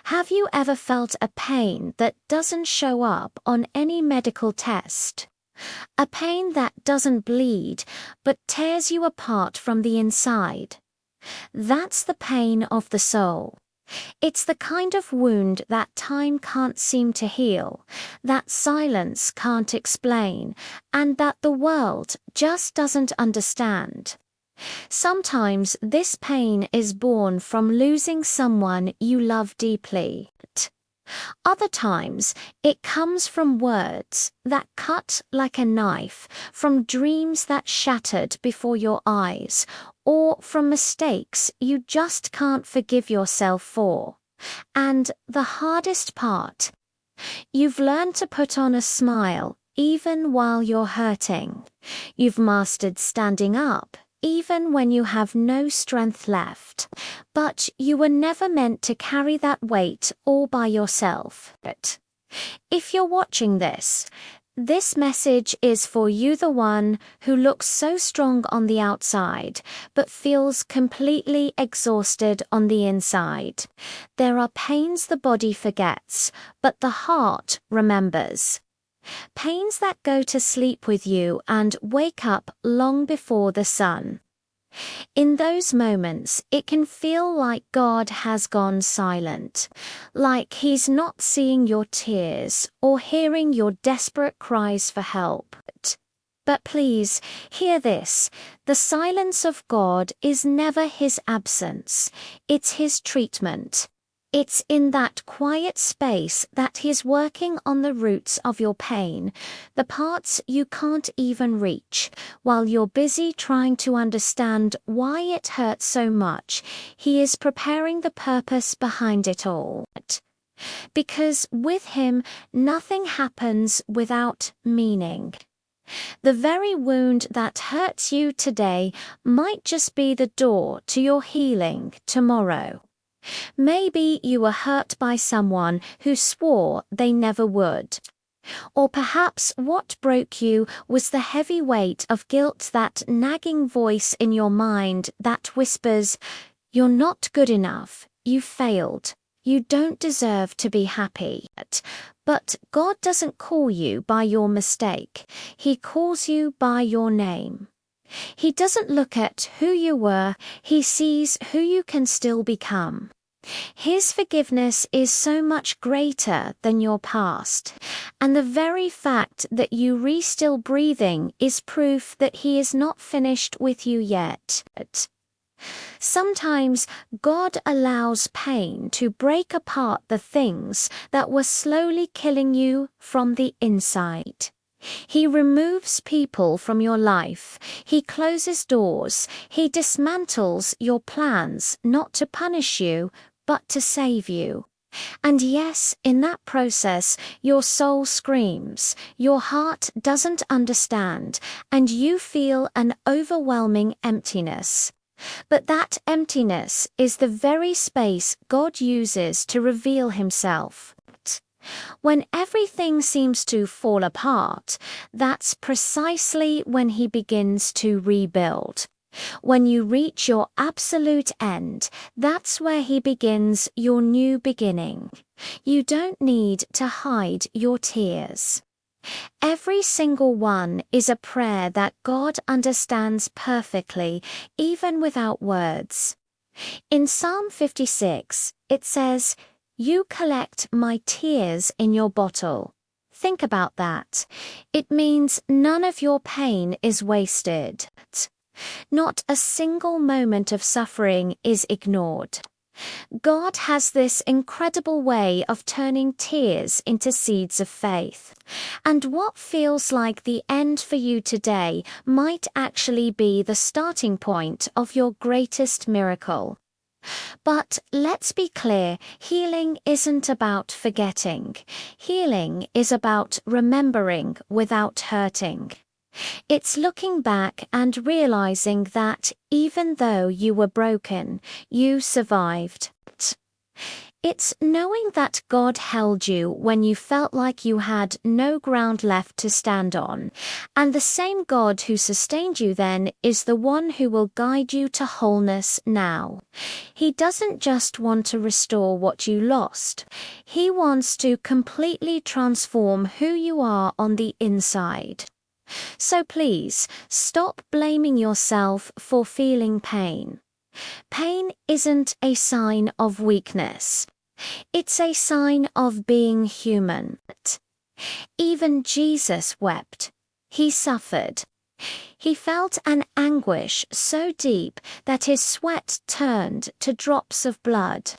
Have you ever felt a pain that doesn't show up on any medical test? A pain that doesn't bleed, but tears you apart from the inside? That's the pain of the soul. It's the kind of wound that time can't seem to heal, that silence can't explain, and that the world just doesn't understand. Sometimes this pain is born from losing someone you love deeply. Other times, it comes from words that cut like a knife, from dreams that shattered before your eyes, or from mistakes you just can't forgive yourself for. And the hardest part, you've learned to put on a smile even while you're hurting. You've mastered standing up even when you have no strength left. But you were never meant to carry that weight all by yourself. If you're watching this message is for you, the one who looks so strong on the outside, but feels completely exhausted on the inside. There are pains the body forgets, but the heart remembers. Pains that go to sleep with you and wake up long before the sun. In those moments, it can feel like God has gone silent, like He's not seeing your tears or hearing your desperate cries for help. But please, hear this. The silence of God is never His absence. It's His treatment. It's in that quiet space that He's working on the roots of your pain, the parts you can't even reach. While you're busy trying to understand why it hurts so much, He is preparing the purpose behind it all. Because with Him, nothing happens without meaning. The very wound that hurts you today might just be the door to your healing tomorrow. Maybe you were hurt by someone who swore they never would. Or perhaps what broke you was the heavy weight of guilt, that nagging voice in your mind that whispers, "You're not good enough, you failed, you don't deserve to be happy." But God doesn't call you by your mistake. He calls you by your name. He doesn't look at who you were, He sees who you can still become. His forgiveness is so much greater than your past, and the very fact that you are still breathing is proof that He is not finished with you yet. Sometimes God allows pain to break apart the things that were slowly killing you from the inside. He removes people from your life. He closes doors. He dismantles your plans, not to punish you, but to save you. And yes, in that process, your soul screams, your heart doesn't understand, and you feel an overwhelming emptiness. But that emptiness is the very space God uses to reveal Himself. When everything seems to fall apart, that's precisely when He begins to rebuild. When you reach your absolute end, that's where He begins your new beginning. You don't need to hide your tears. Every single one is a prayer that God understands perfectly, even without words. In Psalm 56, it says, "You collect my tears in your bottle." Think about that. It means none of your pain is wasted. Not a single moment of suffering is ignored. God has this incredible way of turning tears into seeds of faith. And what feels like the end for you today might actually be the starting point of your greatest miracle. But let's be clear, healing isn't about forgetting. Healing is about remembering without hurting. It's looking back and realizing that even though you were broken, you survived. It's knowing that God held you when you felt like you had no ground left to stand on, and the same God who sustained you then is the one who will guide you to wholeness now. He doesn't just want to restore what you lost. He wants to completely transform who you are on the inside. So please, stop blaming yourself for feeling pain. Pain isn't a sign of weakness. It's a sign of being human. Even Jesus wept. He suffered. He felt an anguish so deep that his sweat turned to drops of blood.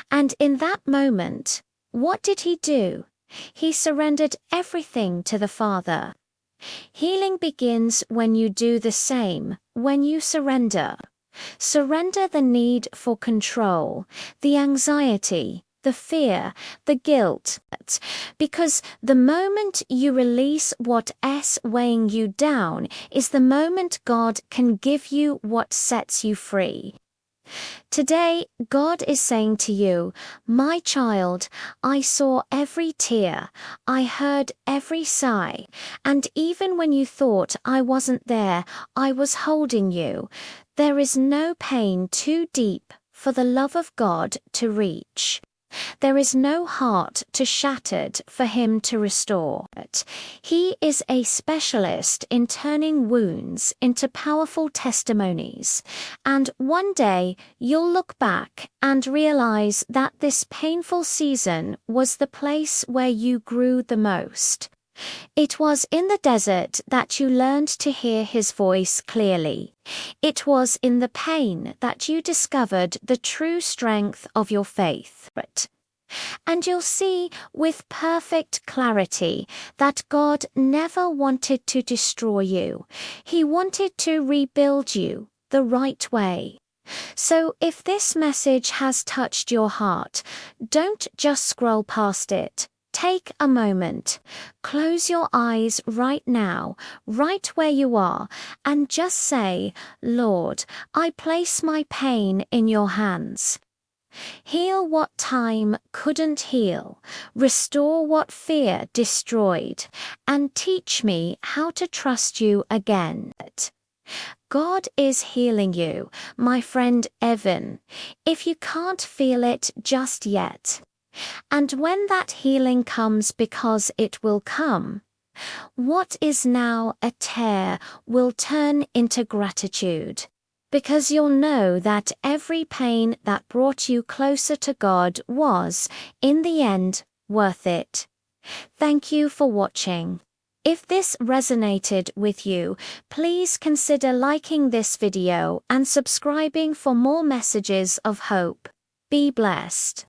And in that moment, what did he do? He surrendered everything to the Father. Healing begins when you do the same, when you surrender. Surrender the need for control, the anxiety, the fear, the guilt, because the moment you release what's weighing you down is the moment God can give you what sets you free. Today, God is saying to you, my child, I saw every tear, I heard every sigh, and even when you thought I wasn't there, I was holding you. There is no pain too deep for the love of God to reach. There is no heart too shattered for him to restore. He is a specialist in turning wounds into powerful testimonies. And one day you'll look back and realize that this painful season was the place where you grew the most. It was in the desert that you learned to hear his voice clearly. It was in the pain that you discovered the true strength of your faith. And you'll see with perfect clarity that God never wanted to destroy you. He wanted to rebuild you the right way. So if this message has touched your heart, don't just scroll past it. Take a moment, close your eyes right now, right where you are, and just say, Lord, I place my pain in your hands. Heal what time couldn't heal, restore what fear destroyed, and teach me how to trust you again. God is healing you, my friend Evan, if you can't feel it just yet. And when that healing comes, because it will come, what is now a tear will turn into gratitude. Because you'll know that every pain that brought you closer to God was, in the end, worth it. Thank you for watching. If this resonated with you, please consider liking this video and subscribing for more messages of hope. Be blessed.